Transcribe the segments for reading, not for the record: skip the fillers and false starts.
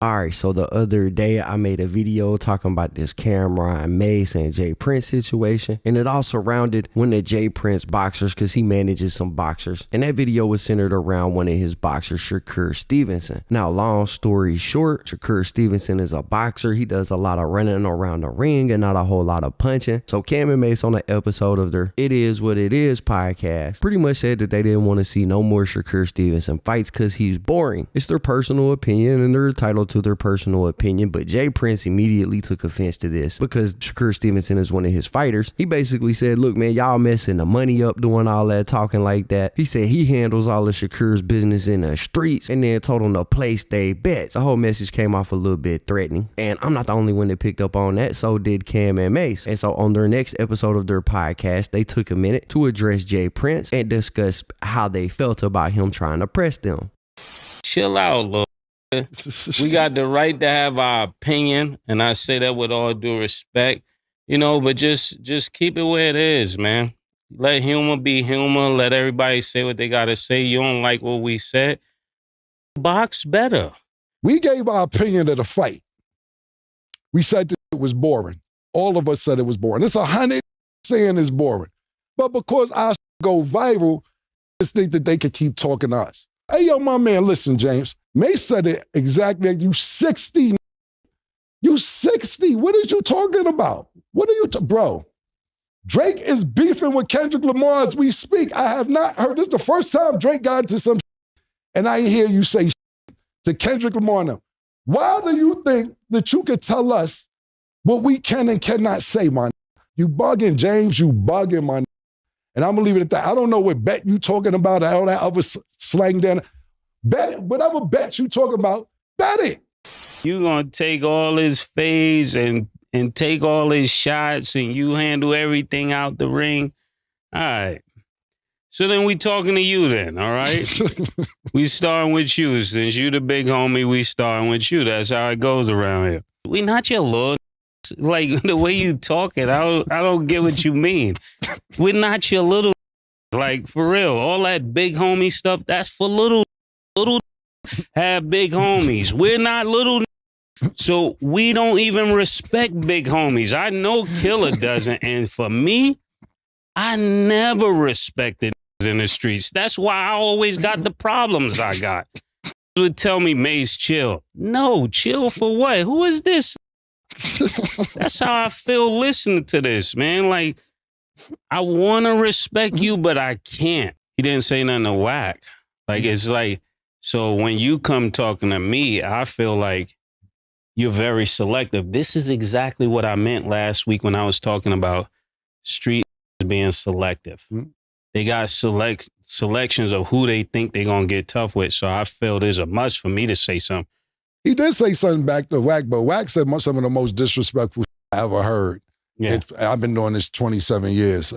Alright, so the other day I made a video talking about this Cameron, Mase, and Jay Prince situation, and it all surrounded one of Jay Prince boxers because he manages some boxers, and that video was centered around one of his boxers, Shakur Stevenson. Now, long story short, Shakur Stevenson is a boxer. He does a lot of running around the ring and not a whole lot of punching. So Cam and Mase on an episode of their It Is What It Is podcast pretty much said that they didn't want to see no more Shakur Stevenson fights because he's boring. It's their personal opinion and they're entitled to their personal opinion, but Jay Prince immediately took offense to this because Shakur Stevenson is one of his fighters. He basically said, look, man, y'all messing the money up doing all that talking like that. He said he handles all of Shakur's business in the streets and then told him to place they bets. The whole message came off a little bit threatening, and I'm not the only one that picked up on that. So did Cam and Mase. And so on their next episode of their podcast, they took a minute to address Jay Prince and discuss how they felt about him trying to press them. Chill out, Lord. We got the right to have our opinion, and I say that with all due respect, but just keep it where it is, man. Let humor be humor. Let everybody say what they got to say. You don't like what we said, box better. We gave our opinion of the fight. We said that it was boring. All of us said it was boring. It's 100 saying it's boring. But because I go viral, just think that they could keep talking to us. Hey, yo, my man, listen, James. Mase said it exactly. You 60. You 60. What are you talking about? What are you, bro? Drake is beefing with Kendrick Lamar as we speak. I have not heard this. The first time Drake got into some and I hear you say to Kendrick Lamar now. Why do you think that you could tell us what we can and cannot say, man? You bugging, James. You bugging, man. And I'm gonna leave it at that. I don't know what bet you talking about, all that other slang there. Bet it. Whatever bet you talking about, bet it. You gonna take all his fades and take all his shots and you handle everything out the ring. All right. So then we talking to you then, all right? We starting with you. Since you the big homie, we starting with you. That's how it goes around here. We not your little like the way you talking. I don't get what you mean. We're not your little like for real. All that big homie stuff, that's for little have big homies. We're not little. So we don't even respect big homies. I know Killer doesn't. And for me, I never respected in the streets. That's why I always got the problems I got. You would tell me, Mase, chill. No, chill for what? Who is this? That's how I feel listening to this, man. Like, I want to respect you, but I can't. He didn't say nothing to Wack. Like, it's like, so when you come talking to me, I feel like you're very selective. This is exactly what I meant last week when I was talking about street being selective. They got selections of who they think they're going to get tough with. So I feel there's a must for me to say something. He did say something back to Wack, but Wack said some of the most disrespectful I ever heard. Yeah. I've been doing this 27 years.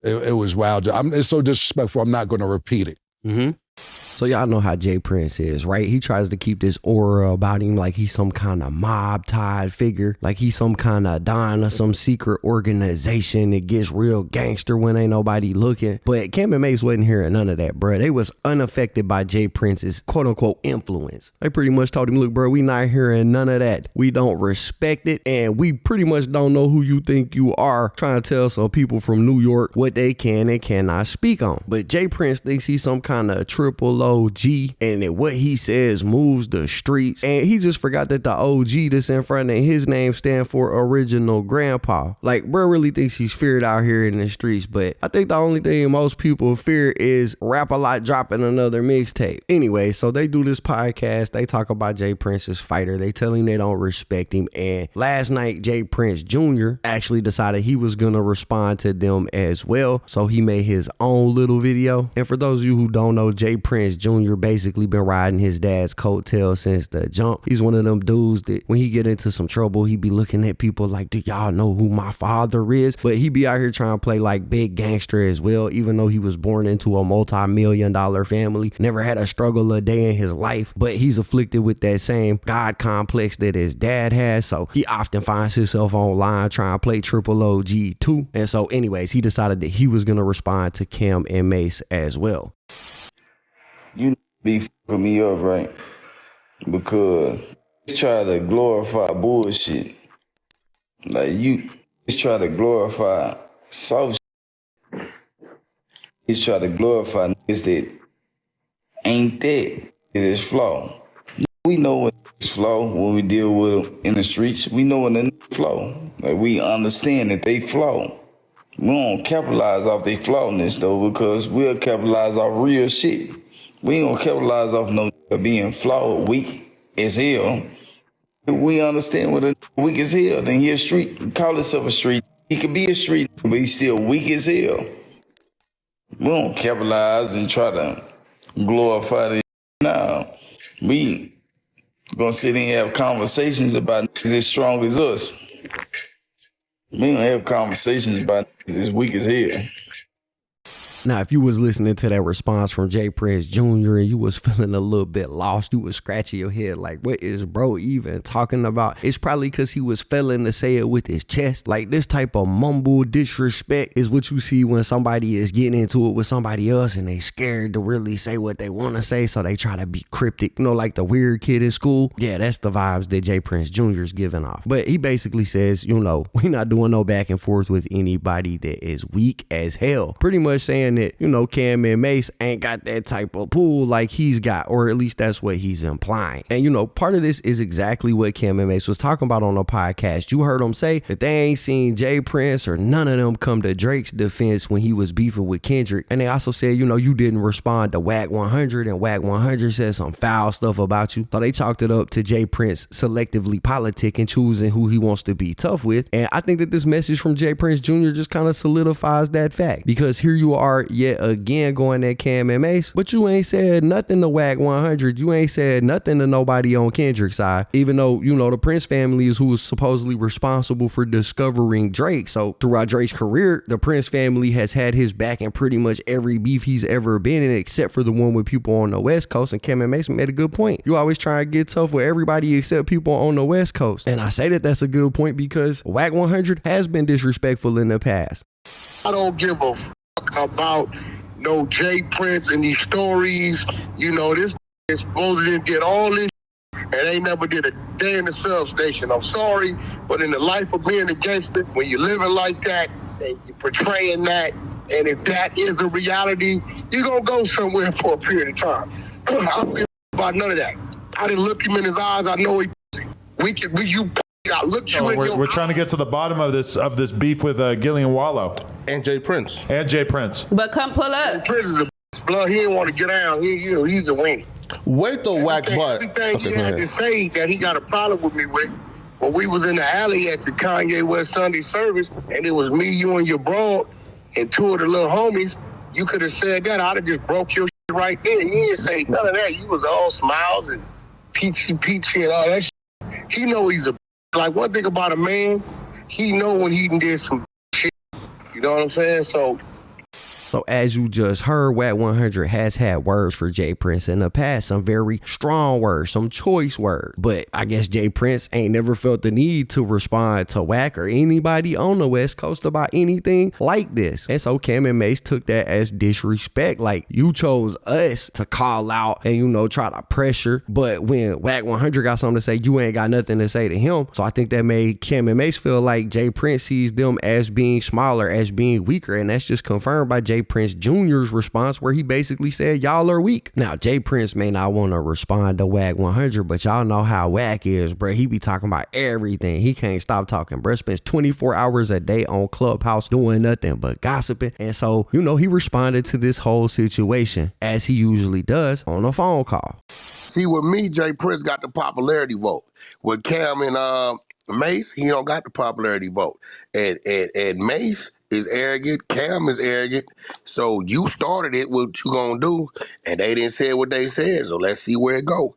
It was wild. It's so disrespectful, I'm not going to repeat it. Mm-hmm. So y'all know how Jay Prince is, right? He tries to keep this aura about him like he's some kind of mob-tied figure, like he's some kind of don of some secret organization that gets real gangster when ain't nobody looking. But Cam and Mase wasn't hearing none of that, bro. They was unaffected by Jay Prince's quote-unquote influence. They pretty much told him, look, bro, we not hearing none of that. We don't respect it, and we pretty much don't know who you think you are trying to tell some people from New York what they can and cannot speak on. But Jay Prince thinks he's some kind of triple OG, and that what he says moves the streets. And he just forgot that the OG that's in front of his name stand for original grandpa. Like, bro really thinks he's feared out here in the streets, but I think the only thing most people fear is Rap a Lot dropping another mixtape. Anyway, so they do this podcast. They talk about Jay Prince's fighter. They tell him they don't respect him. And last night, Jay Prince Jr. actually decided he was gonna respond to them as well. So he made his own little video. And for those of you who don't know, Jay Prince Jr. basically been riding his dad's coattails since the jump. He's one of them dudes that when he get into some trouble, he be looking at people like, do y'all know who my father is? But he be out here trying to play like big gangster as well, even though he was born into a multi-million-dollar family, never had a struggle a day in his life, but he's afflicted with that same God complex that his dad has. So he often finds himself online trying to play triple OG too. And so anyways, he decided that he was going to respond to Cam and Mase as well. You be fucking me up, right? Because try to glorify bullshit. Like you just try to glorify soft shit. Just try to glorify niggas that ain't that. It is flaw. We know when it's flaw when we deal with them in the streets. We know when the flaw. Like we understand that they flaw. We don't capitalize off their flawness though, because we'll capitalize off real shit. We ain't gonna capitalize off no being flawed, weak as hell. We understand what a weak as hell. Then he a street, call himself a street. He could be a street, but he's still weak as hell. We don't capitalize and try to glorify it. Now, we gonna sit and have conversations about niggas as strong as us. We don't have conversations about niggas as weak as hell. Now, if you was listening to that response from Jay Prince Jr. and you was feeling a little bit lost, you was scratching your head like, what is bro even talking about? It's probably because he was failing to say it with his chest. Like this type of mumble disrespect is what you see when somebody is getting into it with somebody else and they scared to really say what they want to say, so they try to be cryptic, you know, like the weird kid in school. Yeah, that's the vibes that Jay Prince Jr. is giving off. But he basically says, you know, we not doing no back and forth with anybody that is weak as hell. Pretty much saying that, you know, Cam and Mase ain't got that type of pull like he's got, or at least that's what he's implying. And, you know, part of this is exactly what Cam and Mase was talking about on the podcast. You heard them say that they ain't seen Jay Prince or none of them come to Drake's defense when he was beefing with Kendrick. And they also said, you know, you didn't respond to Wack 100, and Wack 100 said some foul stuff about you. So they chalked it up to Jay Prince selectively politicking, choosing who he wants to be tough with. And I think that this message from Jay Prince Jr. just kind of solidifies that fact, because here you are yet again going at Cam and Mase, but you ain't said nothing to Wack 100. You ain't said nothing to nobody on Kendrick's side, even though, you know, the Prince family is who was supposedly responsible for discovering Drake. So throughout Drake's career, the Prince family has had his back in pretty much every beef he's ever been in, except for the one with people on the West Coast. And Cam and Mase made a good point. You always try to get tough with everybody except people on the West Coast. And I say that that's a good point because Wack 100 has been disrespectful in the past. I don't give a fuck about no Jay Prince and these stories. You know, this is supposed to get all this and they never did a day in the substation. I'm sorry, but in the life of being a gangster, when you're living like that and you're portraying that, and if that is a reality, you're going to go somewhere for a period of time. I don't give about none of that. I didn't look him in his eyes. I know he I looked you in your We're trying to get to the bottom of this beef with Gillian Wallow. And Jay Prince. But come pull up. Prince is a blood. He didn't want to get down. He's a wing. Wait though, Wack, but everything he had to say that he got a problem with me with. When we was in the alley at the Kanye West Sunday service, and it was me, you, and your broad, and two of the little homies, you could have said that. I'd have just broke your shit right there. You didn't say none of that. You was all smiles and peachy and all that shit. He know he's a like one thing about a man, he know when he did some shit. You know what I'm saying? So as you just heard, Wack 100 has had words for Jay Prince in the past, some very strong words, some choice words. But I guess Jay Prince ain't never felt the need to respond to Wack or anybody on the West Coast about anything like this. And so Cam and Mase took that as disrespect. Like, you chose us to call out and, you know, try to pressure. But when Wack 100 got something to say, you ain't got nothing to say to him. So I think that made Cam and Mase feel like Jay Prince sees them as being smaller, as being weaker. And that's just confirmed by Jay Prince Jr.'s response, where he basically said y'all are weak. Now, Jay Prince may not want to respond to Wack 100, but y'all know how Wack is, bro. He be talking about everything. He can't stop talking, bro. Spends 24 hours a day on Clubhouse doing nothing but gossiping. And so, you know, he responded to this whole situation as he usually does on a phone call. See, with me, Jay Prince got the popularity vote. With Cam and Mase, he don't got the popularity vote. And Mase is arrogant, Cam is arrogant. So you started it, what you gonna do? And they didn't say what they said, so let's see where it go.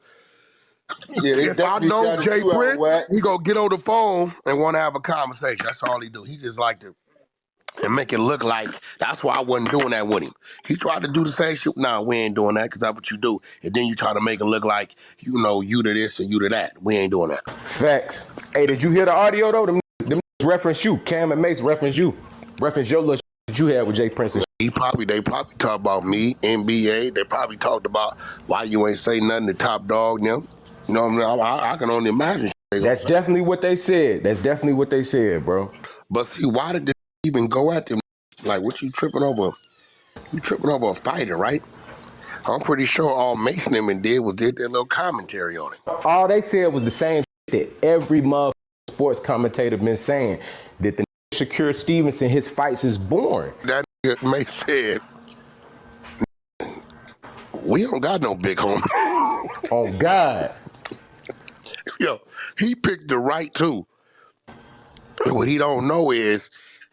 yeah, If I know Jay Prince, he gonna get on the phone and want to have a conversation. That's all he do. He just like to and make it look like that's why I wasn't doing that with him. He tried to do the same shit. Nah, we ain't doing that because that's what you do. And then you try to make it look like, you know, you to this and you to that. We ain't doing that. Facts. Hey, did you hear the audio though? Them reference you. Cam and Mase reference you. Reference your little shit that you had with Jay Prince. They probably talked about me, NBA. They probably talked about why you ain't say nothing to Top Dog them. You know what I mean? I can only imagine. That's definitely what they said. That's definitely what they said, bro. But see, why did they even go at them? Like, what you tripping over? You tripping over a fighter, right? I'm pretty sure all Mason and them did was did their little commentary on it. All they said was the same shit that every mother sports commentator been saying, that the Shakur Stevenson, his fights is boring. That Mace said, we don't got no big homie. On God. Yo, he picked the right two. What he don't know is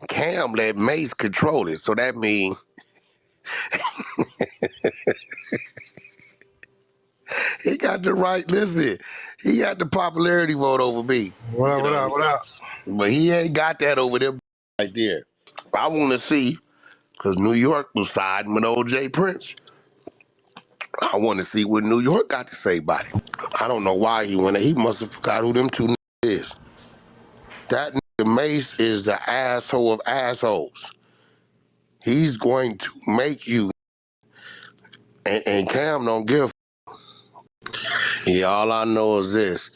Cam let Mace control it. So that means he got the right, listen, he got the popularity vote over me. What up, what up, what up? But he ain't got that over there right there. I want to see, because New York was siding with old Jay Prince. I want to see what New York got to say about it. I don't know why he went there. He must have forgot who them two is. That nigga Mace is the asshole of assholes. He's going to make you, and Cam don't give. Yeah, all I know is this.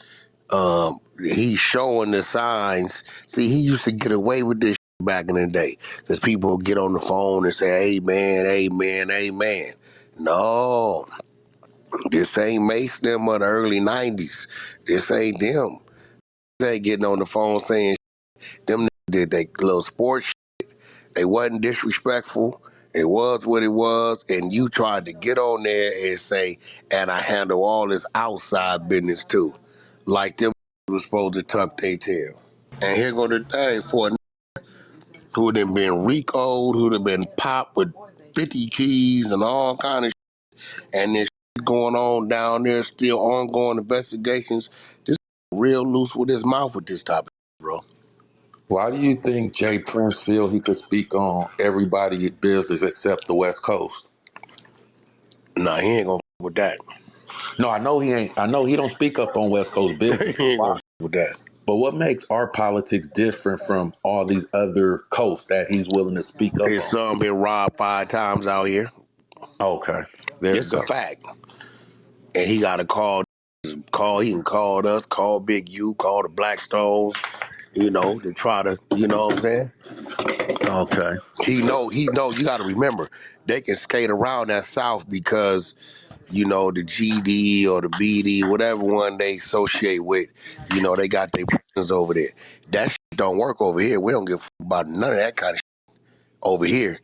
He's showing the signs. See, he used to get away with this back in the day. Because people would get on the phone and say, amen, amen, amen. No, this ain't Mace them of the early 90s. This ain't them. They ain't getting on the phone saying them did they little sports. They wasn't disrespectful. It was what it was, and you tried to get on there and say, and I handle all this outside business too. Like them was supposed to tuck their tail. And here go the thing for a who done been Rico'd, who done been popped with 50 keys and all kind of shit, and this shit going on down there, still ongoing investigations. This real loose with his mouth with this topic, bro. Why do you think Jay Prince feel he could speak on everybody's business except the West Coast? Nah, he ain't gonna with that. No, I know he ain't. I know he don't speak up on West Coast business. He ain't gonna with that. But what makes our politics different from all these other coasts that he's willing to speak up His on? son been robbed 5 times out here. Okay, there you It's a go. fact. And he got to he can call us, call Big U, call the Blackstones, to try to, you know what I'm saying? Okay. He know, you got to remember, they can skate around that South because, the GD or the BD, whatever one they associate with, they got their presence over there. That shit don't work over here. We don't give a fuck about none of that kind of shit over here.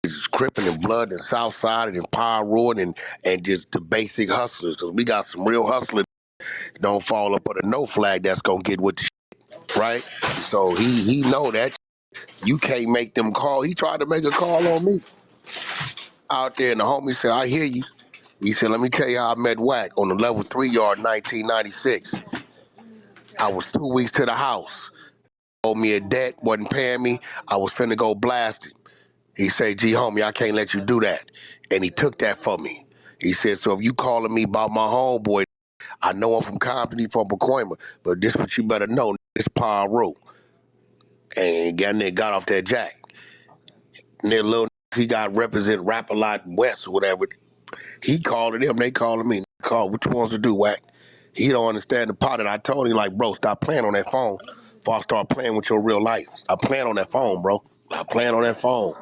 It's cripping and blood and South Side and Power Road and just the basic hustlers. Because we got some real hustlers don't fall up under no flag that's going to get with the shit, right? So he know that you can't make them call. He tried to make a call on me out there, and the homie said, I hear you. He said, let me tell you how I met Wack on the level 3 yard 1996. I was 2 weeks to the house. Owed me a debt, wasn't paying me. I was finna go blast him. He said, G homie, I can't let you do that. And he took that for me. He said, so if you calling me about my homeboy, I know I'm from Compton, he's from Pacoima, but this what you better know, this Paul Road. And got off that jack. And that little he got represent Rap-A-Lot West or whatever. He calling them, they calling me. Call, what you wants to do, Wack? He don't understand the part, and I told him, like, bro, stop playing on that phone before I start playing with your real life. Stop playing on that phone, bro. Stop playing on that phone.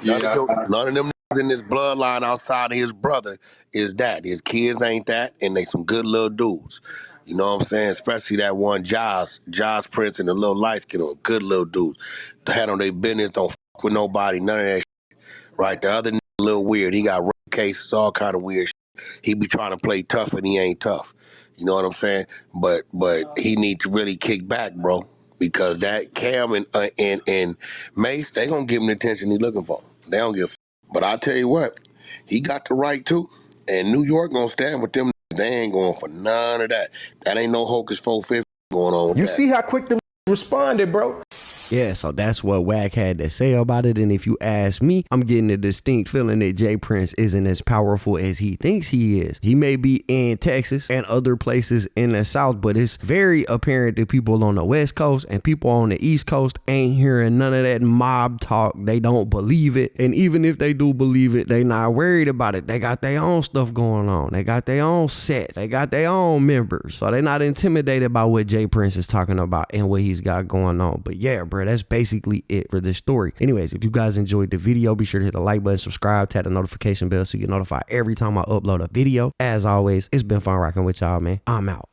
Yeah. None of them in this bloodline outside of his brother is that. His kids ain't that, and they some good little dudes. You know what I'm saying? Especially that one Josh Prince and the little light skin on good little dudes. They had on their business, don't fuck with nobody, none of that shit. Right? The other a little weird. He got rape cases, all kind of weird shit. He be trying to play tough and he ain't tough. You know what I'm saying? But he need to really kick back, bro. Because that Cam and Mase, they gonna give him the attention he looking for. They don't give. But I tell you what, he got the right too. And New York gonna stand with them. They ain't going for none of that. That ain't no hocus 450 going on with You that. see how quick them responded, bro? Yeah, so that's what Wack had to say about it. And if you ask me, I'm getting a distinct feeling that J. Prince isn't as powerful as he thinks he is. He may be in Texas and other places in the South, but it's very apparent that people on the West Coast and people on the East Coast ain't hearing none of that mob talk. They don't believe it. And even if they do believe it, they not worried about it. They got their own stuff going on. They got their own sets. They got their own members. So they're not intimidated by what J. Prince is talking about and what he's got going on. But yeah, bro, that's basically it for this story. Anyways, if you guys enjoyed the video, be sure to hit the like button, subscribe, tap the notification bell so you get notified every time I upload a video. As always, it's been fun rocking with y'all, man. I'm out.